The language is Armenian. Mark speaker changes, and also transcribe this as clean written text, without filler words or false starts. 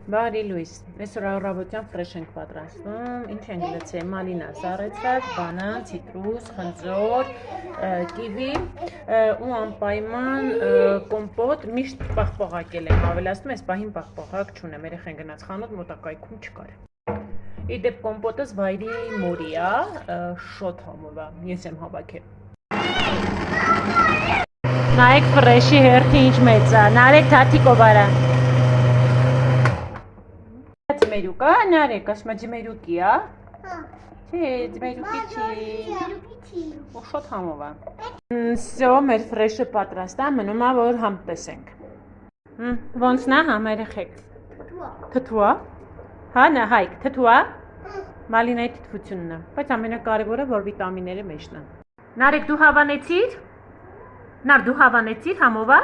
Speaker 1: Բարի լույս, այսօր առավոտյան ֆրեշ ենք պատրաստում, ինչ ենք գցել, մալինա սառեցած, բանան, ցիտրուս, խնձոր, կիվի ու անպայման կոմպոտ, միշտ պաղպաղակել եմ, ավելացնում ես պահին պաղպաղակ չունեմ, երեխեն գնաց խանութ, մոտակայքում չկար։ Իդեպ կոմպոտս վայրի մորի է, շոթ համով է, ես եմ հավաքել։ Նայեք ֆրեշի հերթի ինչ մեծ է, նարեկ թաթիկով արա։ Ձմերուկա, նարեկ, ասում է ձմերուկի է։ Չէ, ձմերուկի չի։ Ու շոթ համով է։ Սո, մեր ֆրեշը պատրաստ է, մնում է, որ համ տեսենք։ Ոնց նա համ երեխեք։ Թթու է։ Հա, նա հայք, թթու է։ Մալինայի թթվությունն է, բայց ամենակարևորը, որ վիտամինները մեջն են։ Նարեկ, դու հավանեցիր։ Նար, դու հավանեցիր համով է։